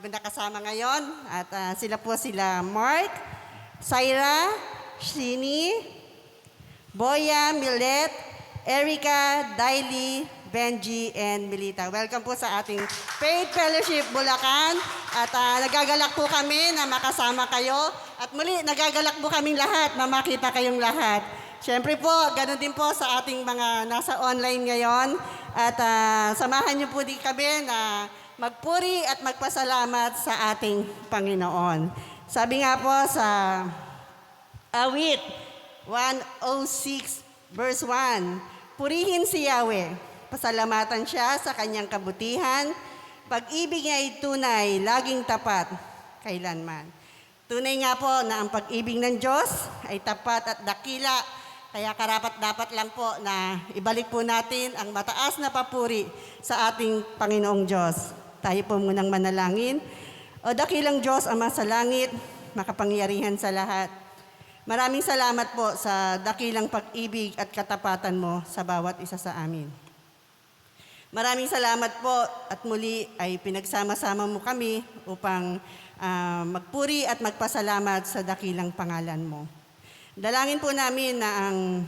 nakasama ngayon. At sila Mark, Syra, Shini, Boya, Millet, Erica, Daily, Benji, and Milita. Welcome po sa ating Faith Fellowship Bulacan. At nagagalak po kami na makasama kayo. At muli, nagagalak po kaming lahat na makita kayong lahat. Siyempre po, ganoon din po sa ating mga nasa online ngayon. At samahan niyo po din kami na magpuri at magpasalamat sa ating Panginoon. Sabi nga po sa Awit 106 verse 1, purihin si Yahweh, pasalamatan siya sa kanyang kabutihan, pag-ibig niya ay tunay, laging tapat, kailanman. Tunay nga po na ang pag-ibig ng Diyos ay tapat at dakila, kaya karapat-dapat lang po na ibalik po natin ang mataas na papuri sa ating Panginoong Diyos. Tayo po munang manalangin. O dakilang Diyos, Ama sa langit, makapangyarihan sa lahat. Maraming salamat po sa dakilang pag-ibig at katapatan mo sa bawat isa sa amin. Maraming salamat po at muli ay pinagsama-sama mo kami upang magpuri at magpasalamat sa dakilang pangalan mo. Dalangin po namin na ang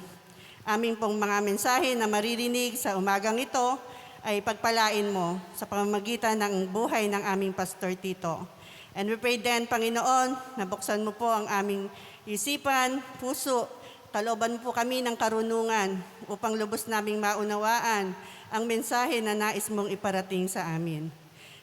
aming pong mga mensahe na maririnig sa umagang ito ay pagpalain mo sa pamamagitan ng buhay ng aming Pastor Tito. And we pray then, Panginoon, na buksan mo po ang aming isipan, puso, kalooban mo po kami ng karunungan upang lubos naming maunawaan ang mensahe na nais mong iparating sa amin.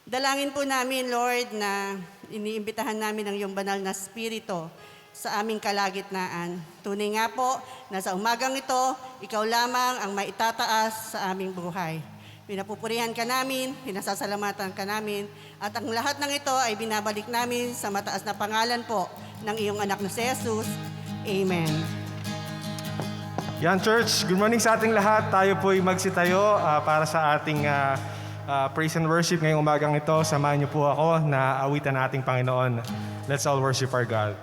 Dalangin po namin, Lord, na iniimbitahan namin ang iyong banal na spirito sa aming kalagitnaan. Tunay nga po na sa umagang ito, ikaw lamang ang maitataas sa aming buhay. Pinapupurihan ka namin, pinasasalamatan ka namin, at ang lahat ng ito ay binabalik namin sa mataas na pangalan po ng iyong anak na si Jesus. Amen. Yan, church. Good morning sa ating lahat. Tayo po'y magsitayo para sa ating praise and worship ngayong umagang ito. Samahan niyo po ako na awitan ng ating Panginoon. Let's all worship our God.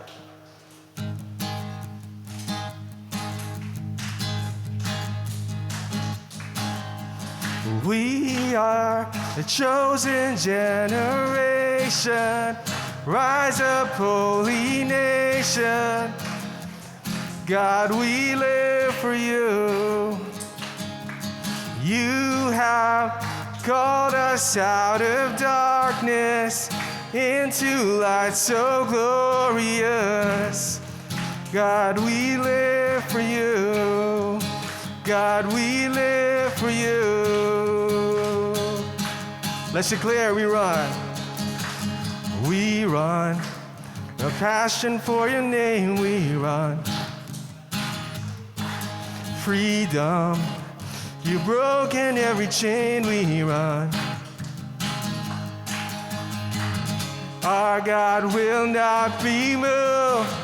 We are the chosen generation. Rise up, holy nation. God, we live for you. You have called us out of darkness into light so glorious. God, we live for you. God, we live for you. Let's declare, we run. We run. A passion for your name, we run. Freedom. You've broken every chain, we run. Our God will not be moved.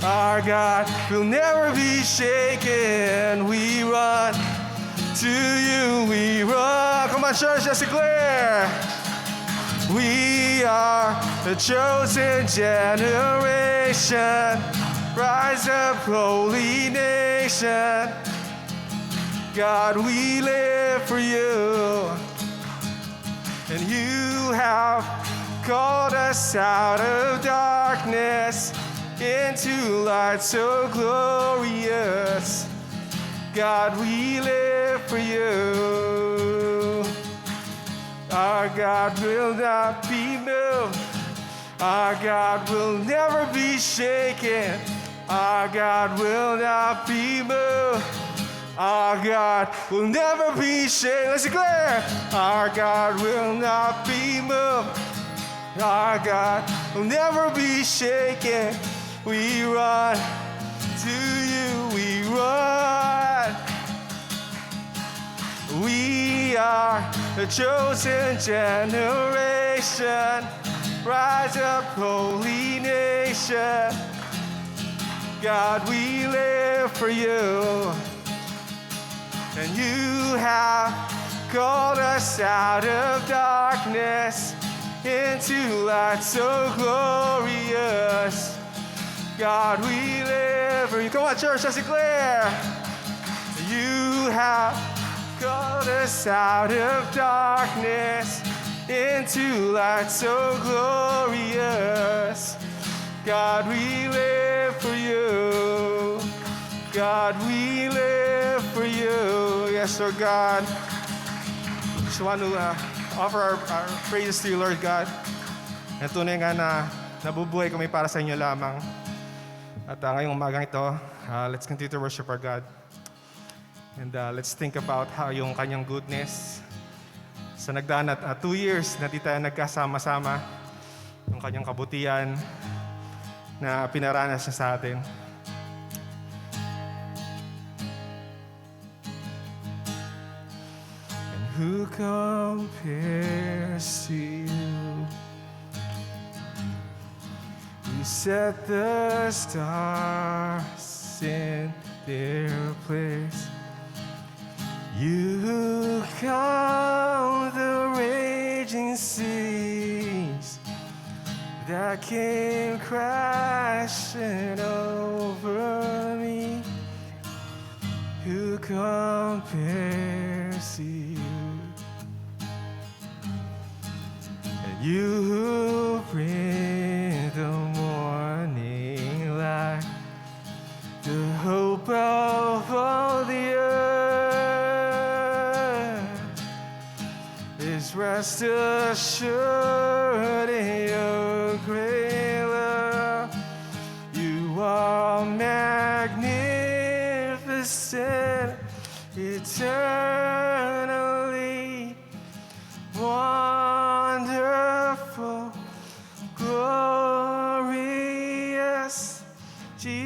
Our God will never be shaken. We run to you, we run. Come on, church, let's declare. We are the chosen generation. Rise up, holy nation. God, we live for you. And you have called us out of darkness into light so glorious. God, we live for you. Our God will not be moved. Our God will never be shaken. Our God will not be moved. Our God will never be shaken. Let's declare. Our God will not be moved. Our God will never be shaken. We run to you, we run. We are the chosen generation. Rise up, holy nation. God, we live for you. And you have called us out of darkness into light so glorious. God, we live for you. Come on, church, let's declare. You have called us out of darkness into light so glorious. God, we live for you. God, we live for you. Yes, Lord God. Just want to offer our praises to you, Lord God. And tunay nga na nabubuhay kami para sa inyo lamang. At ngayong umagang ito, let's continue to worship our God. And let's think about how yung kanyang goodness sa nagdaan at 2 years na di tayo nagkasama-sama, yung kanyang kabutihan na pinaranas niya sa atin. And who compares to you? You set the stars in their place. You calm the raging seas that came crashing over me. Who compares to you? And you who bring the morning light, the hope of all the earth is rest assured in your great love. You are magnificent, eternally wonderful, glorious Jesus.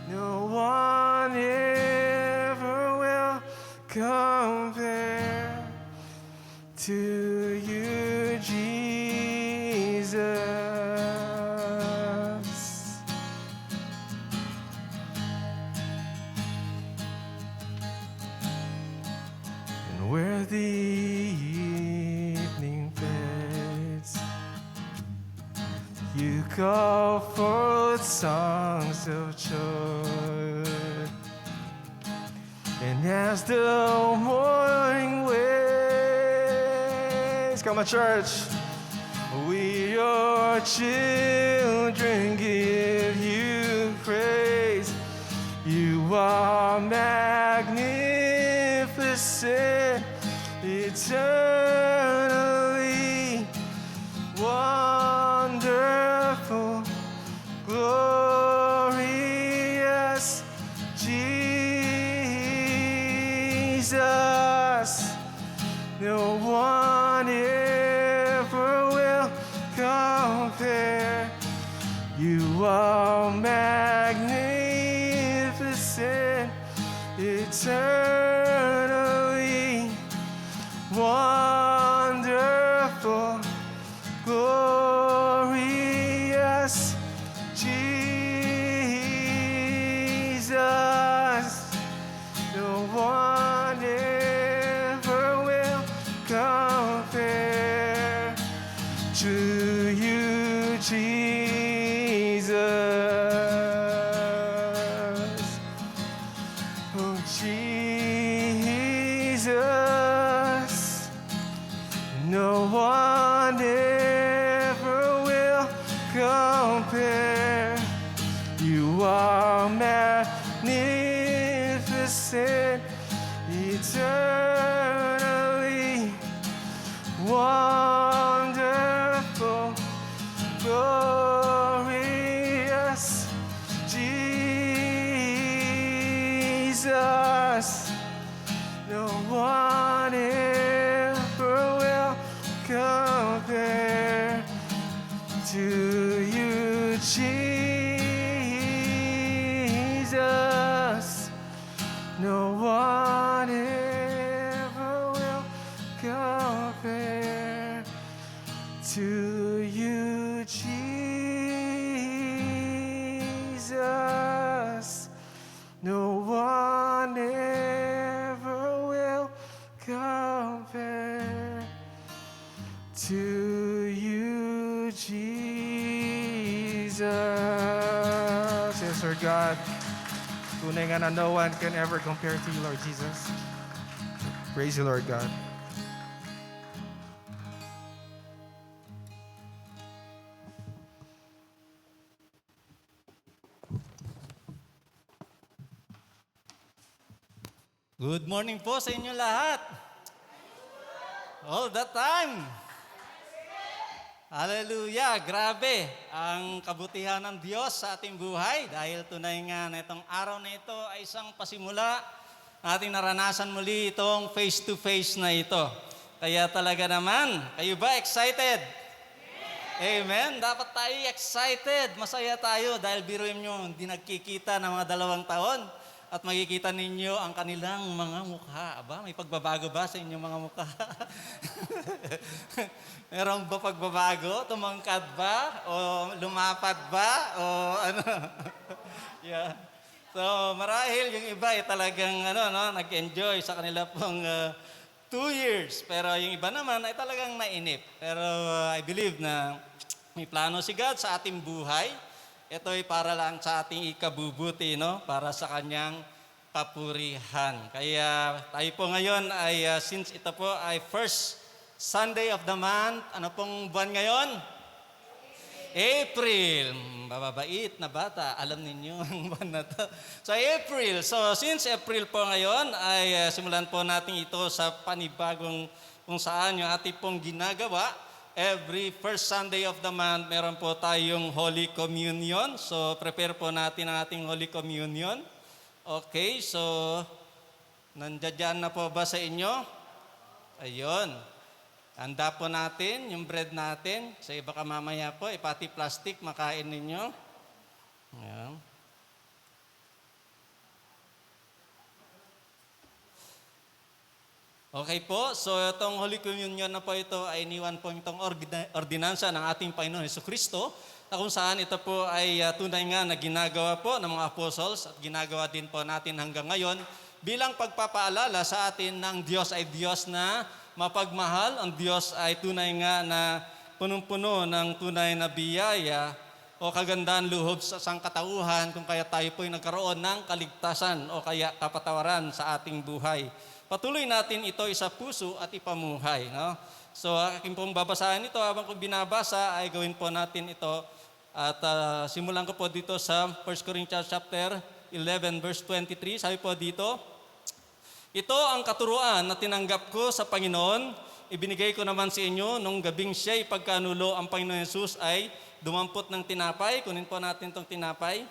No one ever will compare to you, Jesus. And where the evening fades, you call forth songs of joy. And as the morning waves, come on, church, we, your children, give you praise. You are magnificent, eternally wonderful, glorious Jesus. No one ever will compare. You are magnificent, eternally wonderful, glorious Jesus. No one ever will compare to you, Jesus. Oh, Jesus. No one ever will compare. You are magnificent, eternally wonderful, glorious Jesus. No one ever will compare to you, Jesus. No one ever will compare to you, Jesus. No one ever will compare to you, Jesus. Yes, Lord God. Tunay nga na no one can ever compare to you, Lord Jesus. Praise you, Lord God. Good morning po sa inyo lahat. All the time. Hallelujah! Grabe ang kabutihan ng Diyos sa ating buhay dahil tunay nga na itong araw na ito ay isang pasimula na ating naranasan muli itong face-to-face na ito. Kaya talaga naman, kayo ba excited? Amen. Dapat tayo excited. Masaya tayo dahil biruin nyo, hindi nagkikita ng mga 2 taon. At makikita ninyo ang kanilang mga mukha. Aba, may pagbabago ba sa inyong mga mukha? Meron ba pagbabago? Tumangkad ba? O lumapad ba? O ano? Yeah. So, marahil yung iba ay talagang nag-enjoy sa kanila pong 2 years. Pero yung iba naman ay talagang nainip. Pero I believe na may plano si God sa ating buhay. Ito ay para lang sa ating ikabubuti, para sa kanyang papurihan. Kaya tayo po ngayon ay, since ito po ay first Sunday of the month, ano pong buwan ngayon? April. Mababait na bata, alam ninyo ang buwan na to. So April. So since April po ngayon ay simulan po natin ito sa panibagong kung saan yung ating pong ginagawa. Every first Sunday of the month, meron po tayong Holy Communion. So, prepare po natin ang ating Holy Communion. Okay, so, nandiyan na po ba sa inyo? Ayun. Handa po natin yung bread natin. Sa iba ka mamaya po, pati plastic, makain ninyo. Ayan. Okay po, so itong Holy Communion na po ito ay iniwan po itong ordinansa ng ating Panginoon Jesucristo na kung saan ito po ay tunay nga na ginagawa po ng mga apostles at ginagawa din po natin hanggang ngayon bilang pagpapaalala sa atin ng Diyos ay Diyos na mapagmahal, ang Diyos ay tunay nga na punong-puno ng tunay na biyaya o kagandaan luhob sa sangkatauhan kung kaya tayo po ay nagkaroon ng kaligtasan o kaya kapatawaran sa ating buhay. Patuloy natin ito sa puso at ipamuhay. So aking pong babasahin ito habang kung binabasa ay gawin po natin ito at simulan ko po dito sa 1 Corinthians chapter 11 verse 23. Sabi po dito, ito ang katuruan na tinanggap ko sa Panginoon, ibinigay ko naman sa inyo nung gabing siya'y pagkanulo ang Panginoon Jesus ay dumampot ng tinapay. Kunin po natin itong tinapay.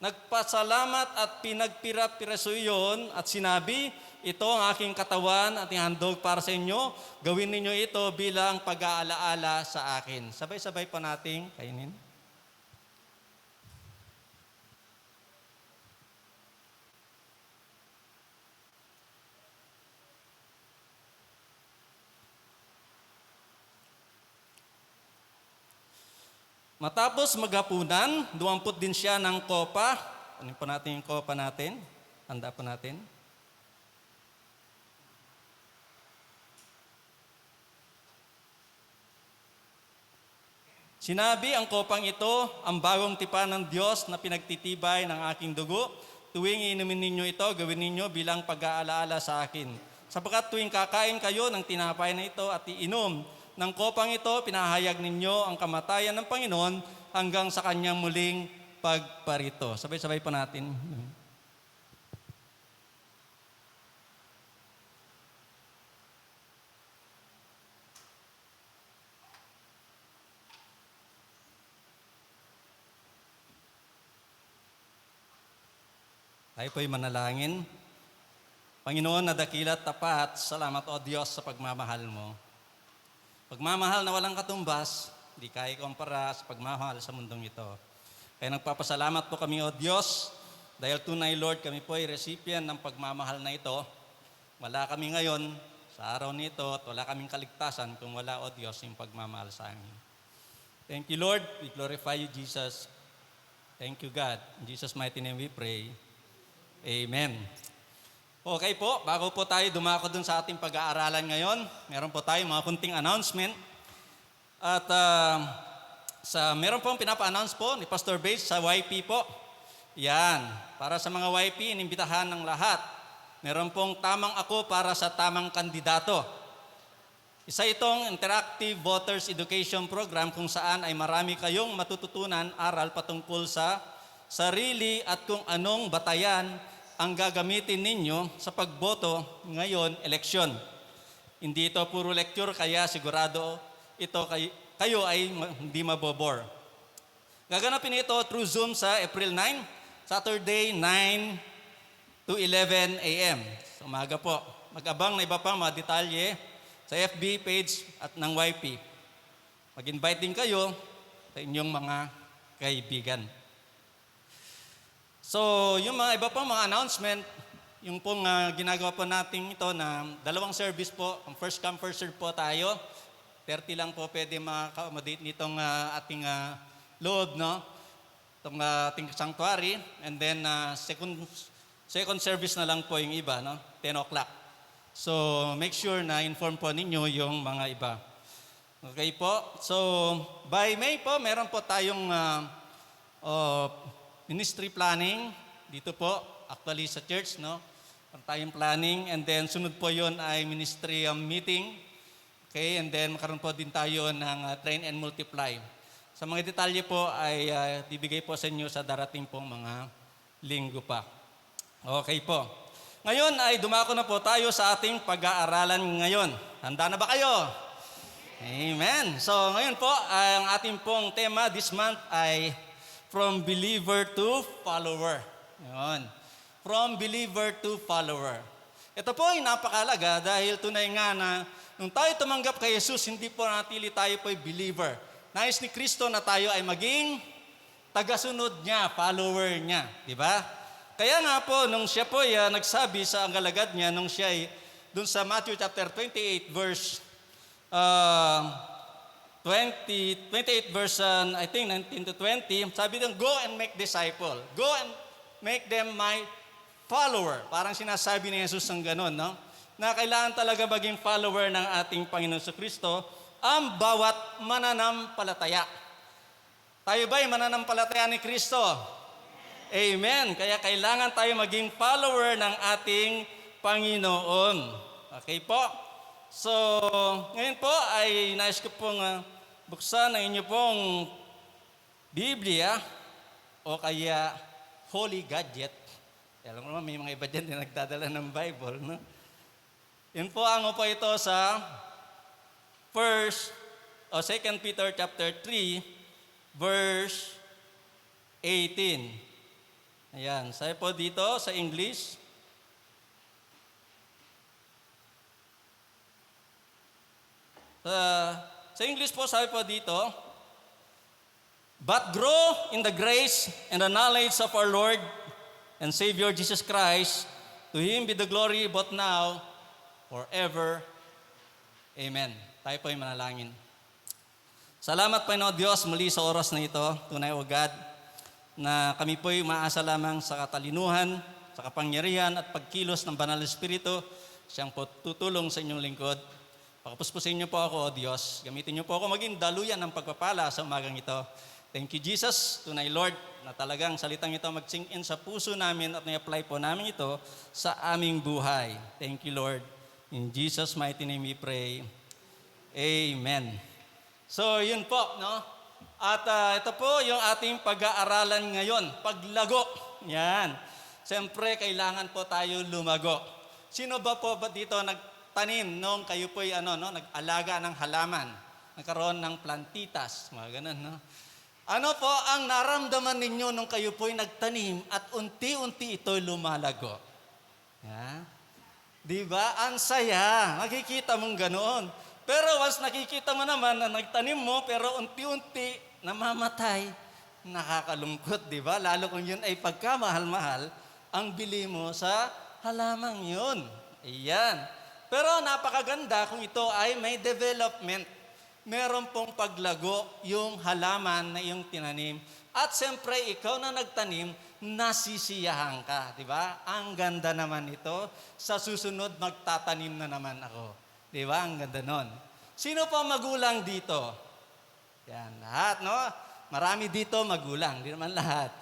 Nagpasalamat at pinagpira-piraso yun at sinabi, ito ang aking katawan at ihandog para sa inyo. Gawin ninyo ito bilang pag-aalaala sa akin. Sabay-sabay pa nating kainin. Matapos maghapunan, dumampot din siya ng kopa. Ano po natin yung kopa natin? Handa po natin. Sinabi ang kopang ito, ang bagong tipan ng Diyos na pinagtitibay ng aking dugo. Tuwing inumin ninyo ito, gawin ninyo bilang pag-aalaala sa akin. Sapagkat tuwing kakain kayo ng tinapay na ito at iinom ng kopang ito, pinahayag ninyo ang kamatayan ng Panginoon hanggang sa kanyang muling pagparito. Sabay-sabay pa natin. Tayo po'y manalangin. Panginoon na dakila at tapat, salamat o Diyos sa pagmamahal mo. Pagmamahal na walang katumbas, di kaya kumpara sa pagmamahal sa mundong ito. Kaya nagpapasalamat po kami o Diyos, dahil tunay Lord, kami po ay recipient ng pagmamahal na ito. Wala kami ngayon sa araw nito at wala kaming kaligtasan kung wala o Diyos yung pagmamahal sa amin. Thank you Lord, we glorify you Jesus. Thank you God. In Jesus' mighty name we pray. Amen. Okay po, bago po tayo dumako dun sa ating pag-aaralan ngayon, meron po tayo mga kunting announcement. At meron pong pinapa-announce po ni Pastor Bates sa YP po. Yan. Para sa mga YP, inimbitahan ng lahat. Meron pong tamang ako para sa tamang kandidato. Isa itong interactive voters education program kung saan ay marami kayong matututunan aral patungkol sa sarili at kung anong batayan ang gagamitin ninyo sa pagboto ngayon eleksyon. Hindi ito puro lecture kaya sigurado ito kayo ay hindi mabobore. Gaganapin ito through Zoom sa April 9, Saturday 9 to 11 a.m. Sa umaga po. Mag-abang na iba pang mga detalye sa FB page at ng YP. Mag-invite din kayo sa inyong mga kaibigan. So, yung mga iba pang mga announcement, yung pong ginagawa po natin ito na dalawang service po, ang first come, first serve po tayo. 30 lang po pwede maka-accommodate nitong ating loob, no? Itong ating sanctuary. And then, second service na lang po yung iba, no? 10 o'clock. So, make sure na inform po ninyo yung mga iba. Okay po? So, by May po, meron po tayong ministry planning. Dito po, actually sa church, no? Meron tayong planning. And then, sunod po yon ay ministry meeting. Okay? And then, makaroon po din tayo ng train and multiply. Sa mga detalye po ay bibigay po sa inyo sa darating pong mga linggo pa. Okay po. Ngayon ay dumako na po tayo sa ating pag-aaralan ngayon. Handa na ba kayo? Amen. So ngayon po, ang ating pong tema this month ay From Believer to Follower. Yun. From Believer to Follower. Ito po ay napakalaga dahil tunay nga na nung tayo tumanggap kay Jesus, hindi po natili tayo po ay believer. Nais ni Kristo na tayo ay maging tagasunod niya, follower niya. Di ba? Kaya nga po, nung siya po ay nagsabi sa ang galagad niya, nung siya ay dun sa Matthew chapter 28 verse 28 verse I think 19 to 20, sabi doon, go and make disciple. Go and make them my follower. Parang sinasabi ni Jesus ng ganun, no? Na kailangan talaga maging follower ng ating Panginoon sa Kristo ang bawat mananampalataya. Tayo ba'y mananampalataya ni Kristo? Amen. Kaya kailangan tayo maging follower ng ating Panginoon. Okay po? So, ngayon po ay nais ko pong buksan ang inyo pong Biblia o kaya Holy Gadget. Alam mo naman, may mga iba dyan na nagdadala ng Bible. No? Yun po ang po ito sa 2 Peter chapter 3 verse 18. Ayan, sabi po dito sa English. Sa English po, sabi po dito, but grow in the grace and the knowledge of our Lord and Savior Jesus Christ. To Him be the glory both now, forever. Amen. Tayo po ay manalangin. Salamat Panginoon Diyos muli sa oras na ito. Tunay o God, na kami po'y maasa lamang sa katalinuhan, sa kapangyarihan at pagkilos ng Banal na Espiritu. Siyang po tutulong sa inyong lingkod. Pakapuspusin niyo po ako, O Diyos. Gamitin niyo po ako maging daluyan ng pagpapala sa umagang ito. Thank you, Jesus. Tunay, Lord, na talagang salitang ito mag-sink in sa puso namin at na-apply po namin ito sa aming buhay. Thank you, Lord. In Jesus' mighty name we pray. Amen. So, yun po, no? At ito po yung ating pag-aaralan ngayon, paglago. Yan. Siyempre, kailangan po tayo lumago. Sino ba po ba dito nagtanim nung kayo po'y nag-alaga ng halaman? Nagkaroon ng plantitas, mga ganun, no? Ano po ang naramdaman ninyo nung kayo po'y nagtanim at unti-unti ito'y lumalago? Yeah. Di ba? Ang saya. Nakikita mong ganoon. Pero once nakikita mo naman na nagtanim mo pero unti-unti namamatay, nakakalungkot, di ba? Lalo kung yun ay pagkamahal-mahal ang bili mo sa halamang yun. Ayan. Pero napakaganda kung ito ay may development. Meron pong paglago yung halaman na iyong tinanim. At siyempre, ikaw na nagtanim, nasisiyahan ka, di ba? Ang ganda naman ito. Sa susunod, magtatanim na naman ako. Di ba? Ang ganda nun. Sino pa magulang dito? Yan, lahat, no? Marami dito magulang, di naman lahat.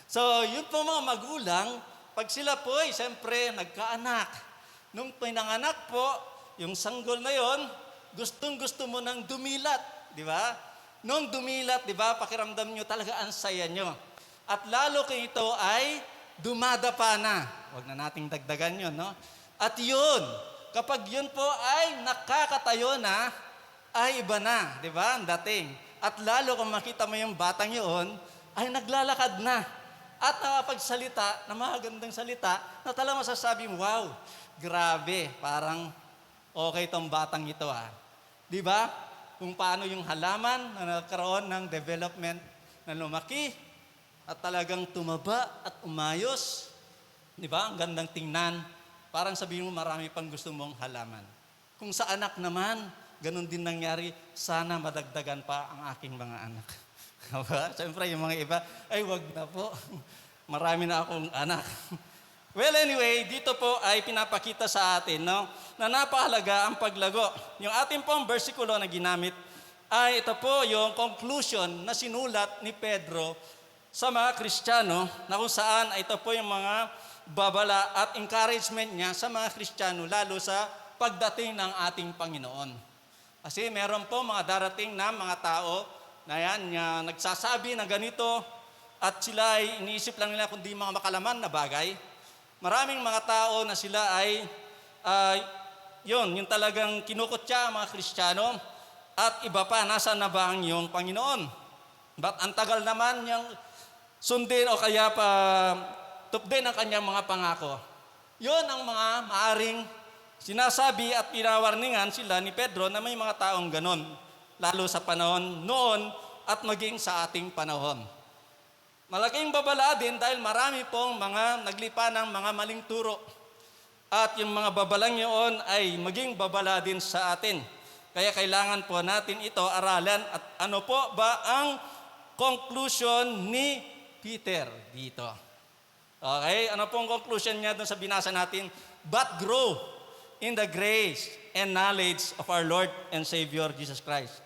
So, yun po mga magulang, pag sila po ay siyempre nagkaanak. Nung pinanganak po, yung sanggol na yon, gustong-gusto mo nang dumilat, di ba? Nung dumilat, di ba, pakiramdam nyo talaga ang saya nyo. At lalo kung ito ay dumadapa na. Huwag na nating dagdagan yun, no? At yun, kapag yun po ay nakakatayo na, ay iba na, di ba, ang dating. At lalo kung makita mo yung batang yun, ay naglalakad na. At nakapagsalita, na magandang salita, na talagang masasabi mo, wow, grabe, parang okay tong batang ito Di ba? Kung paano yung halaman na nagkaroon ng development na lumaki at talagang tumaba at umayos. Di ba? Ang gandang tingnan. Parang sabihin mo marami pang gusto mong halaman. Kung sa anak naman, ganun din nangyari, sana madagdagan pa ang aking mga anak. Siyempre, yung mga iba, ay wag na po. Marami na akong anak. Well, anyway, dito po ay pinapakita sa atin na napakahalaga ang paglago. Yung ating pong versikulo na ginamit ay ito po yung conclusion na sinulat ni Pedro sa mga Kristiyano na kung saan ito po yung mga babala at encouragement niya sa mga Kristiyano lalo sa pagdating ng ating Panginoon. Kasi meron po mga darating na mga tao na yan, nagsasabi na ganito at sila ay iniisip lang nila kundi mga makalaman na bagay. Maraming mga tao na sila ay, yung talagang kinukutya mga Kristiyano at iba pa, nasaan na ba ang iyong Panginoon? But ang tagal naman niyang sundin o kaya pa tupdin ang kanyang mga pangako. Yun ang mga maaring sinasabi at pinawarningan sila ni Pedro na may mga taong ganon. Lalo sa panahon noon at maging sa ating panahon. Malaking babala din dahil marami pong mga naglipa ng mga maling turo. At yung mga babalang yun ay maging babala din sa atin. Kaya kailangan po natin ito aralan at ano po ba ang conclusion ni Peter dito. Okay, ano pong conclusion niya doon sa binasa natin? But grow in the grace and knowledge of our Lord and Savior Jesus Christ.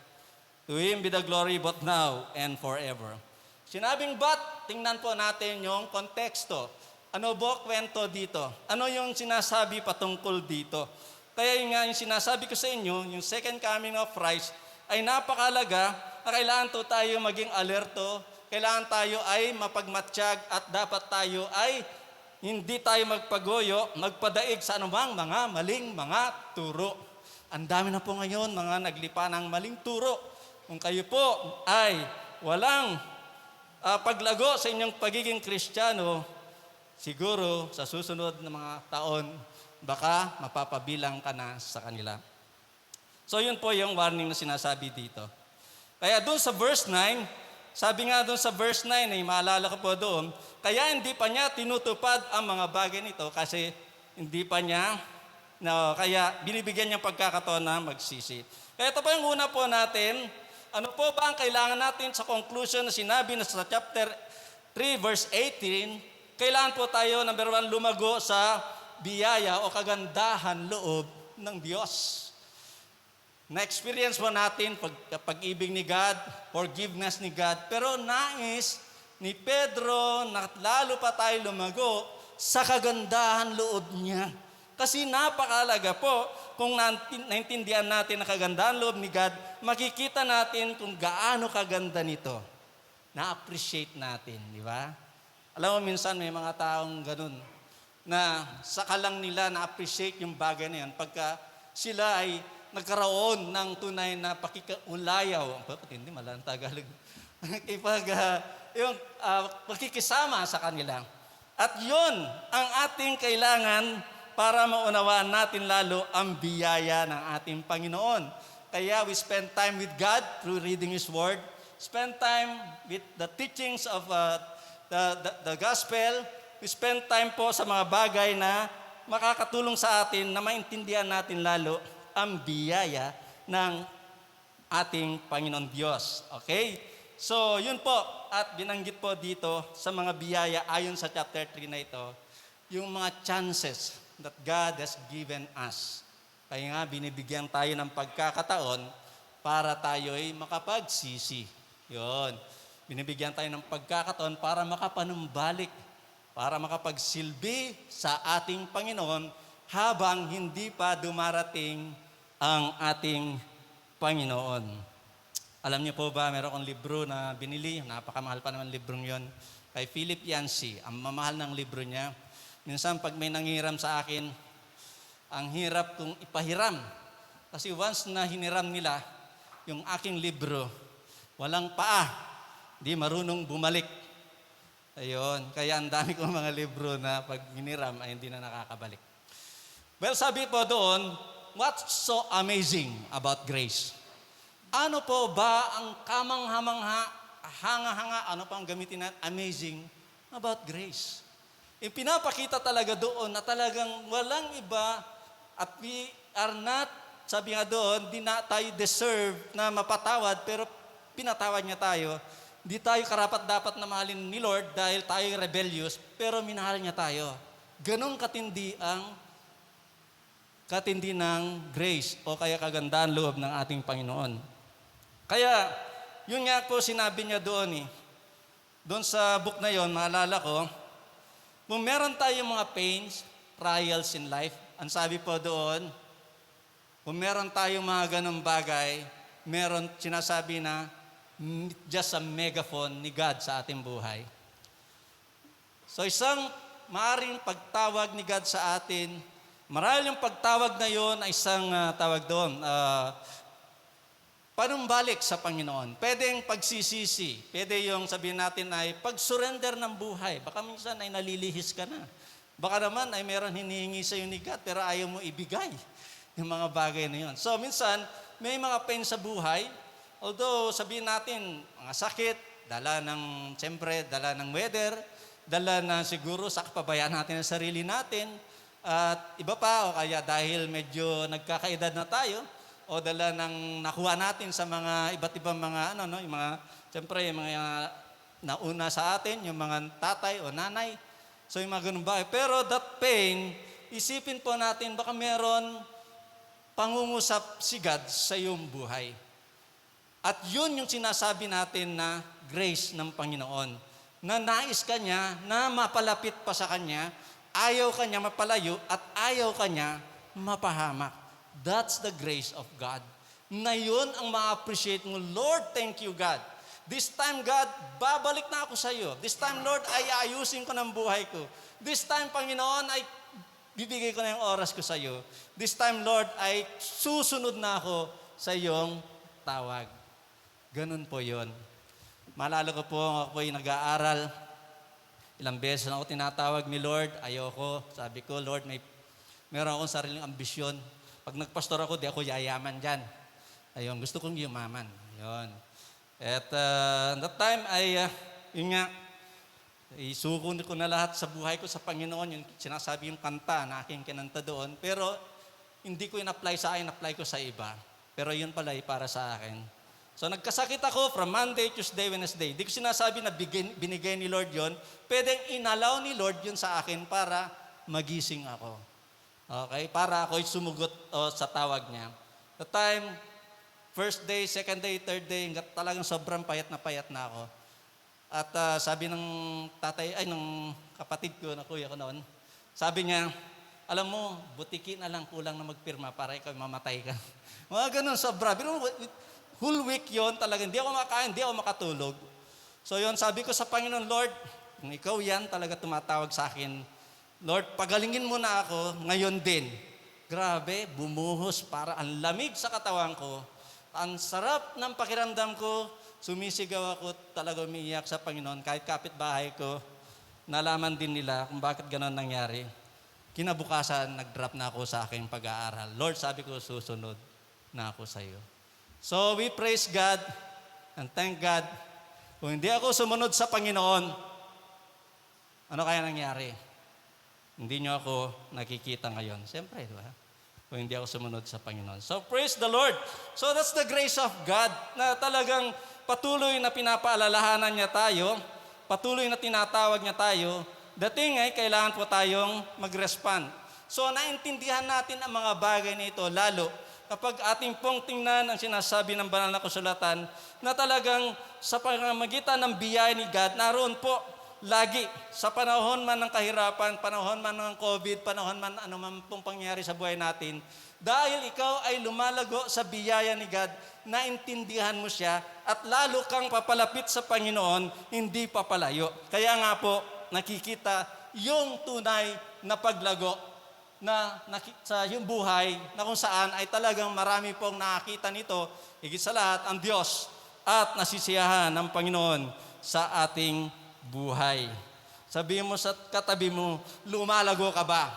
To Him be the glory both now and forever. Sinabing but, tingnan po natin yung konteksto. Ano po kwento dito? Ano yung sinasabi patungkol dito? Kaya yung nga yung sinasabi ko sa inyo, yung second coming of Christ, ay napakalaga na kailangan to tayo maging alerto, kailangan tayo ay mapagmatsyag at dapat tayo ay hindi tayo magpagoyo, magpadaig sa anumang mga maling mga turo. Ang dami na po ngayon mga naglipa ng maling turo. Kung kayo po ay walang paglago sa inyong pagiging Kristiyano, siguro sa susunod na mga taon, baka mapapabilang ka na sa kanila. So yun po yung warning na sinasabi dito. Kaya doon sa verse 9, sabi nga doon sa verse 9, ay maalala ko po doon, kaya hindi pa niya tinutupad ang mga bagay nito kasi hindi pa niya, kaya binibigyan niya pagkakataon na magsisi. Kaya ito pa yung una po natin. Ano po ba ang kailangan natin sa conclusion na sinabi na sa chapter 3 verse 18? Kailangan po tayo, number 1, lumago sa biyaya o kagandahan loob ng Diyos. Na-experience po natin pag-ibig ni God, forgiveness ni God, pero nais ni Pedro na lalo pa tayo lumago sa kagandahan loob niya. Kasi napakalaga po, kung naintindihan natin ang kagandahan loob ni God, makikita natin kung gaano kaganda nito. Na-appreciate natin, di ba? Alam mo, minsan may mga taong ganun, na saka lang nila na-appreciate yung bagay na yan pagka sila ay nagkaroon ng tunay na pakikaulayaw. Hindi malang Tagalog. Yung pakikisama sa kanila. At yun ang ating kailangan para maunawaan natin lalo ang biyaya ng ating Panginoon. Kaya we spend time with God through reading His Word, spend time with the teachings of the gospel, we spend time po sa mga bagay na makakatulong sa atin na maintindihan natin lalo ang biyaya ng ating Panginoon Diyos. Okay? So, yun po. At binanggit po dito sa mga biyaya ayon sa chapter 3 na ito, yung mga chances that God has given us. Kaya nga, binibigyan tayo ng pagkakataon para tayo ay makapagsisi. Yun. binibigyan tayo ng pagkakataon para makapanumbalik, para makapagsilbi sa ating Panginoon habang hindi pa dumarating ang ating Panginoon. Alam niyo po ba, meron akong libro na binili, napakamahal pa naman librong yon, kay Philip Yancey. Ang mamahal ng libro niya. Minsan pag may nanghiram sa akin, ang hirap kong ipahiram. Kasi once na hiniram nila yung aking libro, walang paa, di marunong bumalik. Ayun, kaya ang dami kong mga libro na pag hiniram ay hindi na nakakabalik. Well, sabi po doon, what's so amazing about grace? Ano po ba ang kamangha-mangha, hanga-hanga, ano pa ang gamitin natin, amazing about grace? Ipinapakita talaga doon na talagang walang iba at we are not, sabi nga doon, di na tayo deserve na mapatawad, pero pinatawad niya tayo. Di tayo karapat-dapat na mahalin ni Lord dahil tayo rebellious, pero minahal niya tayo. Ganon katindi ng grace o kaya kagandahan loob ng ating Panginoon. Kaya, yun nga po sinabi niya doon Doon sa book na yon, maalala ko, kung meron tayong mga pains, trials in life, ang sabi po doon, kung meron tayong mga ganong bagay, meron sinasabi na just a megaphone ni God sa ating buhay. So isang maaring pagtawag ni God sa atin, marahil yung pagtawag na yon ay isang tawag doon, panumbalik sa Panginoon. Pwedeng pagsisisi, pwede yung sabihin natin ay pag-surrender ng buhay. Baka minsan ay nalilihis ka na. Baka naman ay meron hinihingi sa iyo ni God pero ayaw mo ibigay yung mga bagay na yun. So minsan, may mga pain sa buhay, although sabihin natin, mga sakit, dala ng weather, dala na siguro sa kapabayaan natin ng sarili natin, at iba pa, o kaya dahil medyo nagkakaedad na tayo, o dala ng nakuha natin sa mga iba't ibang mga, yung mga, siyempre, yung mga nauna sa atin, yung mga tatay o nanay, so yung mga ganun bagay. Pero that pain, isipin po natin, baka meron pangungusap si God sa iyong buhay. At yun yung sinasabi natin na grace ng Panginoon. Na nais ka niya, na mapalapit pa sa Kanya, ayaw ka niya mapalayo, at ayaw ka niya mapahamak. That's the grace of God. Na yun ang ma-appreciate mo. Lord, thank you, God. This time, God, babalik na ako sa iyo. This time, Lord, ay ayusin ko ng buhay ko. This time, Panginoon, ay bibigay ko na yung oras ko sa iyo. This time, Lord, ay susunod na ako sa iyong tawag. Ganun po yun. Maalala ko po, ako ay nag-aaral. Ilang beses na ako tinatawag ni Lord. Ayoko. Sabi ko, Lord, meron akong sariling ambisyon. Pag nagpastor ako, di ako yayaman dyan. Ayun, gusto kong yumaman. Ayun. At that time ay, yun nga, isuko ko na lahat sa buhay ko sa Panginoon, yung sinasabi yung kanta na aking kinanta doon. Pero hindi ko in-apply sa akin, apply ko sa iba. Pero yun pala ay para sa akin. So nagkasakit ako from Monday, Tuesday, Wednesday. Di ko sinasabi na binigay ni Lord yun. Pwedeng inalaw ni Lord yun sa akin para magising ako. Okay? Para ako'y sumugot sa tawag niya. The time, first day, second day, third day, talagang sobrang payat na ako. At sabi ng ng kapatid ko na kuya ko noon, sabi niya, alam mo, butiki na lang kulang na magpirma para ikaw mamatay ka. Mga ganun, sobra. Pero whole week yon talaga, hindi ako makain, hindi ako makatulog. So yon sabi ko sa Panginoon, Lord, kung ikaw yan talaga tumatawag sa akin, Lord, pagalingin mo na ako ngayon din. Grabe, bumuhos para ang lamig sa katawan ko. Ang sarap ng pakiramdam ko, sumisigaw ako, talaga umiiyak sa Panginoon. Kahit kapitbahay ko, nalaman din nila kung bakit gano'n nangyari. Kinabukasan, nag-drop na ako sa aking pag-aaral. Lord, sabi ko, susunod na ako sa iyo. So, we praise God and thank God. Kung hindi ako sumunod sa Panginoon, ano kaya nangyari? Hindi nyo ako nakikita ngayon. Siyempre, di ba? Kung hindi ako sumunod sa Panginoon. So, praise the Lord. So, that's the grace of God na talagang patuloy na pinapaalalahanan niya tayo, patuloy na tinatawag niya tayo, dating ay kailangan po tayong mag-respond. So, naintindihan natin ang mga bagay na ito lalo kapag ating pong tingnan ang sinasabi ng banal na kasulatan na talagang sa pamamagitan ng biyaya ni God, naroon po lagi sa panahon man ng kahirapan, panahon man ng COVID, panahon man ano man pong pangyayari sa buhay natin, dahil ikaw ay lumalago sa biyaya ni God, naintindihan mo siya at lalo kang papalapit sa Panginoon, hindi papalayo. Kaya nga po, nakikita yung tunay na paglago sa yung buhay na kung saan ay talagang marami pong nakakita nito, higit sa lahat ang Diyos at nasisiyahan ng Panginoon sa ating buhay. Sabihin mo sa katabi mo, lumalago ka ba?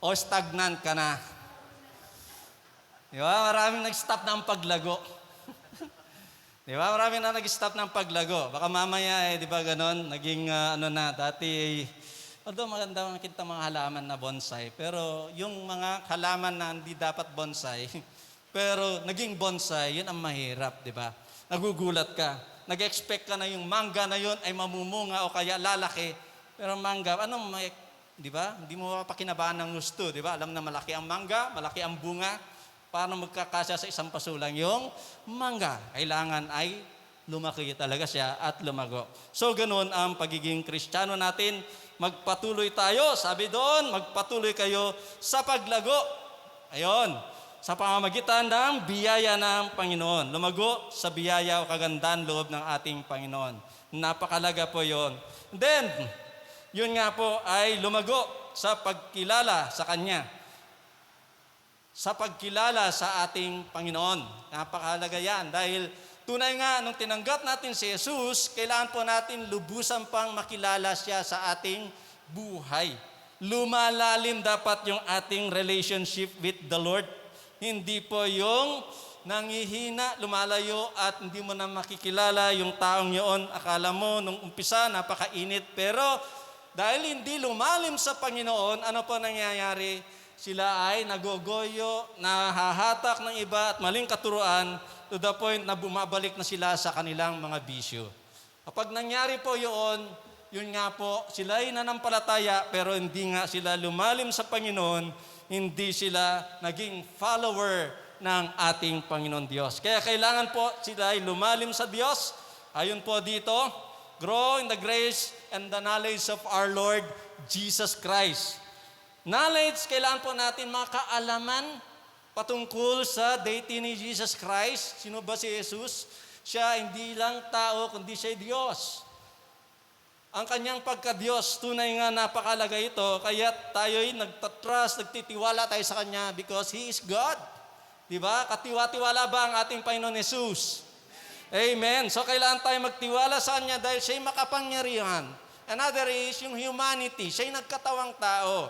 O stagnant ka na? Di ba? Maraming nag-stop ng paglago. Di ba? Maraming na nag-stop ng paglago. Baka mamaya, di ba ganon? Naging dati, although maganda makita mga halaman na bonsai, pero yung mga halaman na hindi dapat bonsai, pero naging bonsai, yun ang mahirap, di ba? Nagugulat ka. Nag-expect ka na yung mangga na yun ay mamumunga o kaya lalaki. Pero mangga, di ba? Hindi mo mapakinabahan ng gusto, di ba? Alam na malaki ang mangga, malaki ang bunga. Para magkakasya sa isang pasulang yung mangga. Kailangan ay lumaki talaga siya at lumago. So, ganun ang pagiging Kristiyano natin. Magpatuloy tayo. Sabi doon, magpatuloy kayo sa paglago. Ayon, sa pamamagitan ng biyaya ng Panginoon. Lumago sa biyaya o kagandang loob ng ating Panginoon. Napakalaga po yon. Then, yun nga po ay lumago sa pagkilala sa Kanya. Sa pagkilala sa ating Panginoon. Napakahalaga yan dahil tunay nga nung tinanggap natin si Jesus, kailangan po natin lubusan pang makilala siya sa ating buhay. Lumalalim dapat yung ating relationship with the Lord. Hindi po yung nangihina, lumalayo at hindi mo na makikilala yung taong yun. Akala mo nung umpisa napakainit pero dahil hindi lumalim sa Panginoon, ano po nangyayari? Sila ay nagogoyo, nahahatak ng iba at maling katuruan to the point na bumabalik na sila sa kanilang mga bisyo. Kapag nangyari po yun nga po, sila ay nanampalataya pero hindi nga sila lumalim sa Panginoon, hindi sila naging follower ng ating Panginoon Diyos. Kaya kailangan po sila ay lumalim sa Diyos. Ayon po dito, grow in the grace and the knowledge of our Lord Jesus Christ. Knowledge, kailangan po natin mga kaalaman patungkol sa deity ni Jesus Christ. Sino ba si Jesus? Siya hindi lang tao, kundi siya Diyos. Ang kanyang pagka-Diyos, tunay nga napakalaga ito, kaya tayo'y nagtatrust, nagtitiwala tayo sa Kanya because He is God. Diba? Katiwa-tiwala ba ang ating Panginoon Jesus? Amen. So kailangan tayo magtiwala sa Kanya dahil siya'y makapangyarihan. Another is yung humanity. Siya'y nagkatawang tao.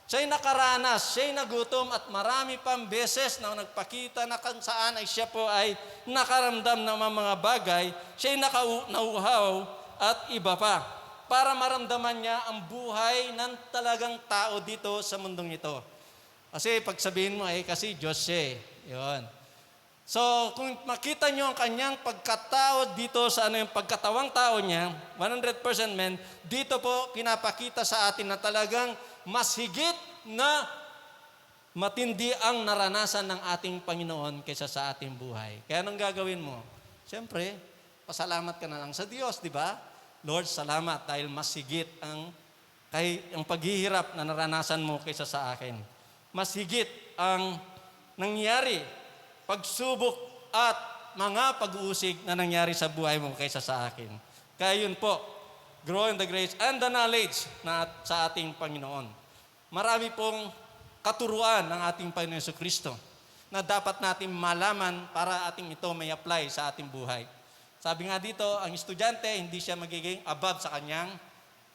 Siya'y nakaranas, siya'y nagutom at marami pang beses na nagpakita na kung saan ay siya po ay nakaramdam ng mga bagay, siya'y nauhaw at iba pa para maramdaman niya ang buhay ng talagang tao dito sa mundong ito. Kasi pag sabihin mo kasi Diyos siya. Yun. So kung makita niyo ang kanyang pagkatao dito sa yung pagkatawang tao niya, 100% men, dito po pinapakita sa atin na talagang mas higit na matindi ang naranasan ng ating Panginoon kaysa sa ating buhay. Kaya anong gagawin mo? Siyempre, pasalamat ka na lang sa Diyos, di ba? Lord, salamat dahil mas higit ang paghihirap na naranasan mo kaysa sa akin. Mas higit ang nangyari, pagsubok at mga pag-uusig na nangyari sa buhay mo kaysa sa akin. Kaya yun po, grow in the grace and the knowledge na sa ating Panginoon. Marami pong katuruan ng ating Panginoon Jesucristo na dapat natin malaman para ating ito may apply sa ating buhay. Sabi nga dito, ang estudyante hindi siya magiging above sa kanyang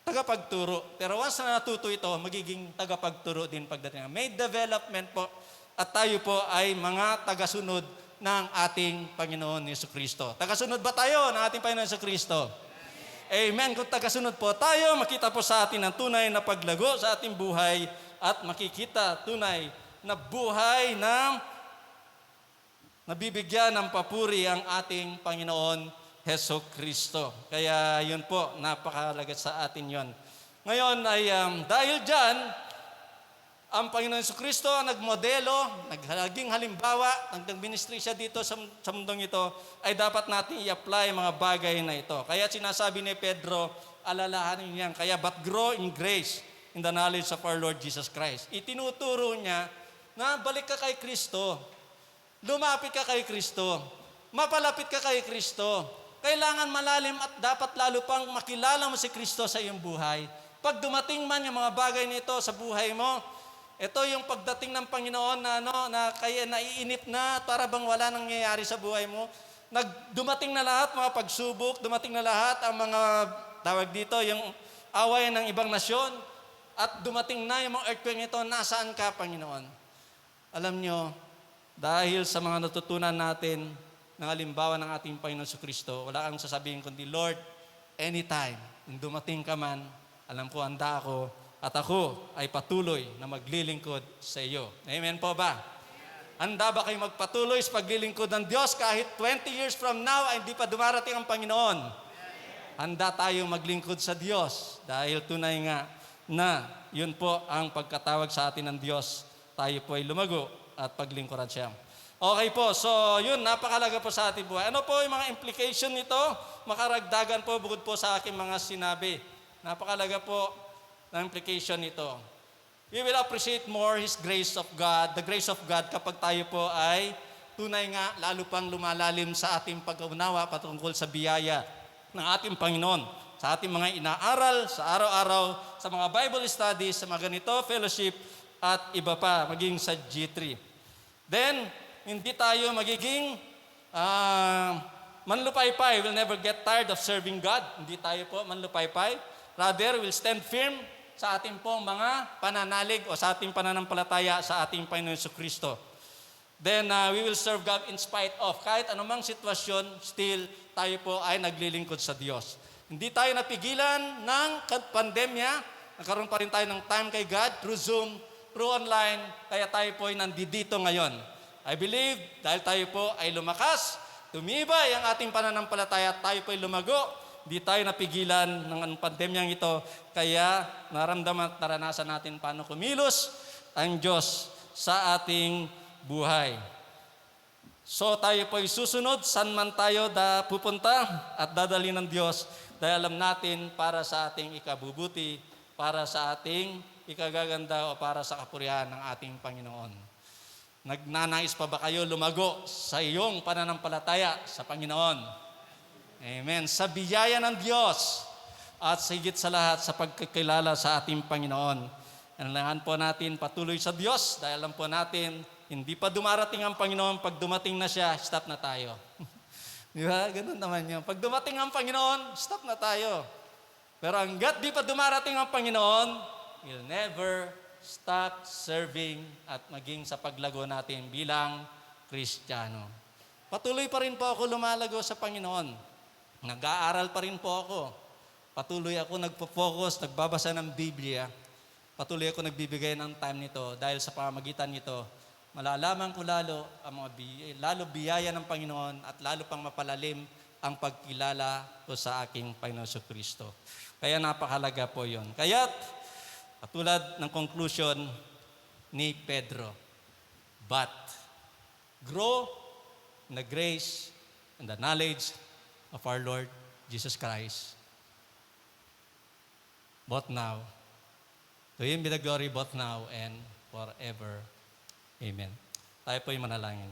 tagapagturo. Pero once na natuto ito, magiging tagapagturo din pagdating. May development po at tayo po ay mga tagasunod ng ating Panginoon Jesucristo. Tagasunod ba tayo ng ating Panginoon Jesucristo? Amen. Kung tagasunod po tayo, makita po sa atin ang tunay na paglago sa ating buhay at makikita tunay na buhay na nabibigyan ng papuri ang ating Panginoon Jesucristo. Kaya yun po, napakahalaga sa atin yun. Ngayon ay dahil dyan, ang Panginoon Jesucristo ang nagmodelo, naging halimbawa, nag-ministry siya dito sa mundong ito, ay dapat natin i-apply mga bagay na ito. Kaya sinasabi ni Pedro, alalahanin niyan. Kaya but grow in grace in the knowledge of our Lord Jesus Christ. Itinuturo niya na balik ka kay Kristo. Lumapit ka kay Kristo. Mapalapit ka kay Kristo. Kailangan malalim at dapat lalo pang makilala mo si Kristo sa iyong buhay. Pag dumating man yung mga bagay nito sa buhay mo, ito yung pagdating ng Panginoon na kaya naiinip na, para bang wala nangyayari sa buhay mo. Dumating na lahat mga pagsubok, dumating na lahat ang mga tawag dito, yung away ng ibang nasyon, at dumating na yung mga earthquake nito, nasaan ka, Panginoon? Alam nyo, dahil sa mga natutunan natin ng halimbawa ng ating Panginoon Jesucristo, wala kang sasabihin kundi, Lord, anytime, kung dumating ka man, alam ko, handa ako, at ako ay patuloy na maglilingkod sa iyo. Amen po ba? Handa ba kayo magpatuloy sa paglilingkod ng Diyos kahit 20 years from now ay hindi pa dumarating ang Panginoon? Handa tayong maglingkod sa Diyos dahil tunay nga na yun po ang pagkatawag sa atin ng Diyos. Tayo po ay lumago at paglingkuran siya. Okay po, so yun, napakalaga po sa ating buhay. Ano po yung mga implication nito? Makaragdagan po bukod po sa aking mga sinabi. Napakalaga po ng implication nito. We will appreciate more His grace of God, the grace of God, kapag tayo po ay tunay nga lalo pang lumalalim sa ating pag-unawa patungkol sa biyaya ng ating Panginoon, sa ating mga inaaral, sa araw-araw, sa mga Bible studies, sa mga ganito, fellowship, at iba pa, maging sa G3. Then, hindi tayo magiging manlupaypay. We'll never get tired of serving God. Hindi tayo po manlupaypay. Rather, we'll stand firm sa ating pong mga pananalig o sa ating pananampalataya sa ating Panginoon Jesucristo. Then we will serve God in spite of. Kahit anumang sitwasyon, still tayo po ay naglilingkod sa Diyos. Hindi tayo napigilan ng pandemya. Nagkaroon pa rin tayo ng time kay God through Zoom, through online. Kaya tayo po ay nandito ngayon. I believe dahil tayo po ay lumakas, tumibay ang ating pananampalataya, tayo po ay lumago. Di tayo napigilan ng pandemyang ito, kaya naramdaman at naranasan natin paano kumilos ang Diyos sa ating buhay. So tayo po ay susunod, saan man tayo pupunta at dadali ng Diyos, dahil alam natin para sa ating ikabubuti, para sa ating ikagaganda o para sa kapurihan ng ating Panginoon. Nagnanais pa ba kayo lumago sa iyong pananampalataya sa Panginoon? Amen. Sa biyaya ng Diyos at higit sa lahat sa pagkakilala sa ating Panginoon. Kailangan po natin patuloy sa Diyos dahil alam po natin, hindi pa dumarating ang Panginoon, pag dumating na siya, stop na tayo. Di ba? Ganun naman yun. Pag dumating ang Panginoon, stop na tayo. Pero hanggat di pa dumarating ang Panginoon, we'll never stop serving at maging sa paglago natin bilang Kristiyano. Patuloy pa rin po ako lumalago sa Panginoon. Nag-aaral pa rin po ako. Patuloy ako nagpo-focus, nagbabasa ng Biblia. Patuloy ako nagbibigay ng time nito dahil sa pamamagitan nito, malalaman ko lalo ang mga lalo biyaya ng Panginoon at lalo pang mapalalim ang pagkilala ko sa aking Panginoon Jesucristo. Kaya napakalaga po yon. Kaya, katulad ng conclusion ni Pedro, but grow in the grace and the knowledge of our Lord Jesus Christ, both now. To Him be the glory both now and forever. Amen. Tayo po'y manalangin.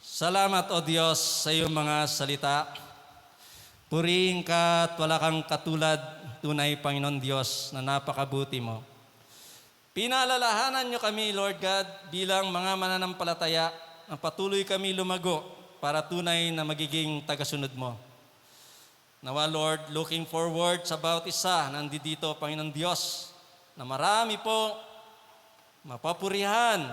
Salamat, O Diyos, sa iyong mga salita. Purihin ka at wala kang katulad, tunay Panginoon Diyos, na napakabuti mo. Pinaalalahanan niyo kami, Lord God, bilang mga mananampalataya na patuloy kami lumago para tunay na magiging tagasunod mo. Nawa, Lord, looking forward sa bawat isa nandito, Panginoon Diyos, na marami po mapapurihan,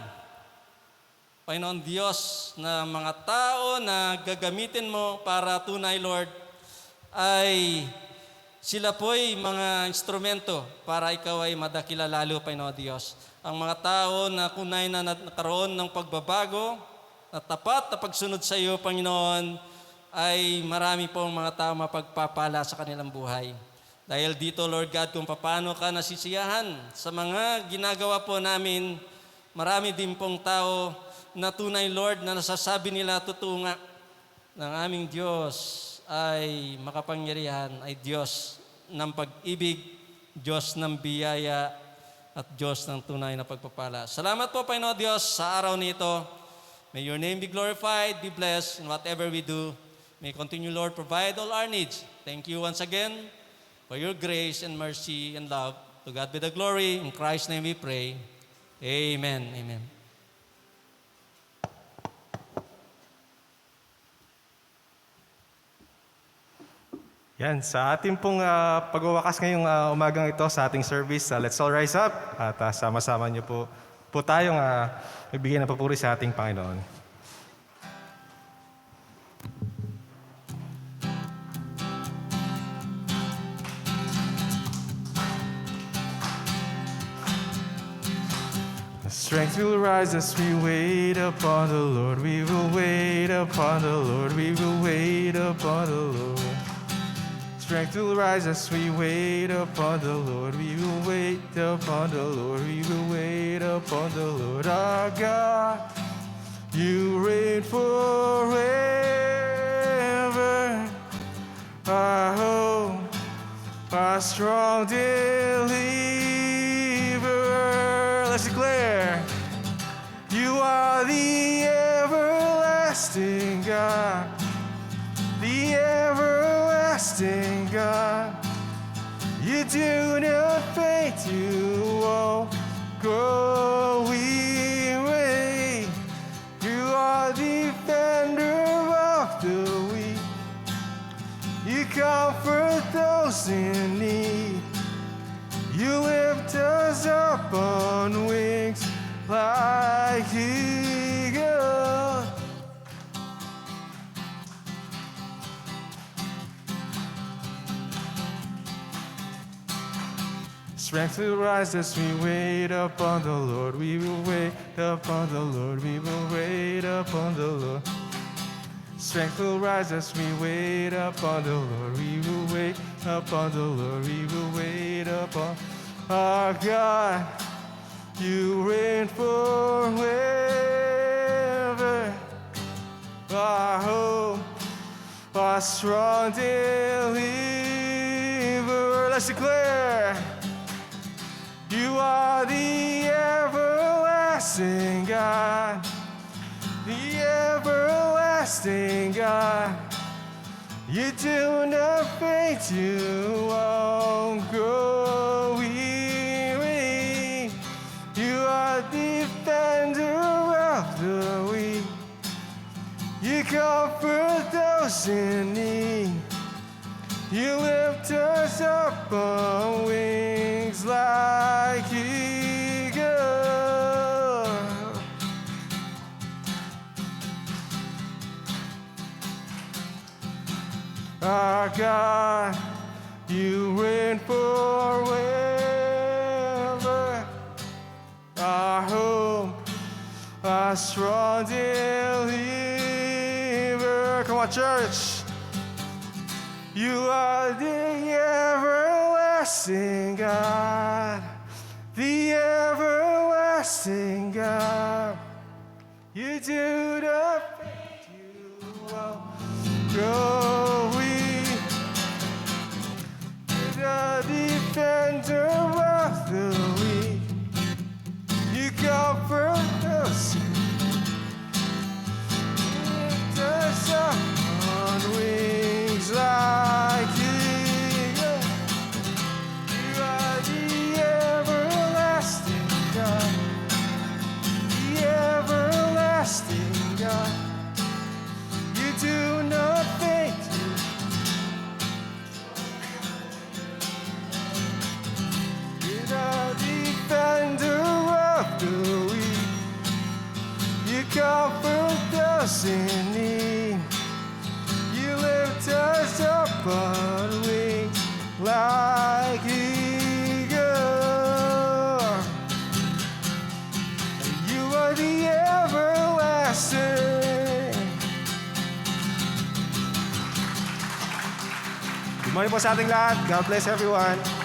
Panginoon Diyos, na mga tao na gagamitin mo para tunay, Lord, ay sila po'y mga instrumento para ikaw ay madakila lalo, Panginoon Diyos. Ang mga tao na kunay na nakaroon ng pagbabago, na tapat na pagsunod sa iyo, Panginoon, ay marami pong mga tao mapagpapala sa kanilang buhay. Dahil dito, Lord God, kung paano ka nasisiyahan sa mga ginagawa po namin, marami din pong tao na tunay, Lord, na nasasabi nila totoo nga ng aming Diyos ay makapangyarihan, ay Diyos ng pag-ibig, Diyos ng biyaya, at Diyos ng tunay na pagpapala. Salamat po, Panginoon Diyos, sa araw nito. May your name be glorified, be blessed in whatever we do. May continue, Lord, provide all our needs. Thank you once again for your grace and mercy and love. To God be the glory. In Christ's name we pray. Amen. Amen. Yan, sa ating pong pagwawakas ngayong umagang ito sa ating service, let's all rise up at sama-sama niyo po tayong ibigay ng papuri sa ating Panginoon. Strength will rise as we wait upon the Lord. We will wait upon the Lord. We will wait upon the Lord. Strength will rise as we wait upon the Lord. We will wait upon the Lord. We will wait upon the Lord. Our God, you reign forever. Our hope, our strong deliverer. Let's declare, you are the everlasting God, the everlasting God. You do not faint, you won't grow weary. You are defender of the weak. You comfort those in need. You lift us up on wings like eagles. Strength will rise as we wait upon the Lord. We will wait upon the Lord. We will wait upon the Lord. Strength will rise as we wait upon the Lord. We will wait upon the Lord. We will wait upon our God. You reign forever. Our hope, our strong deliverer. Let's declare, you are the everlasting God, the everlasting God. You do not faint, you won't grow weary. You are defender of the weak. You comfort those in need. You lift us up on wings like eagles. Our God, you reign forever. Our hope, our strong deliverer. Come on, church. You are the everlasting God, the everlasting God. You do the faith, you won't grow weak. You're the defender of the weak. You comfort us. Lift us up on wings like eagles. You are the everlasting God, the everlasting God. You do not faint. morning po sa ating lahat. God bless everyone.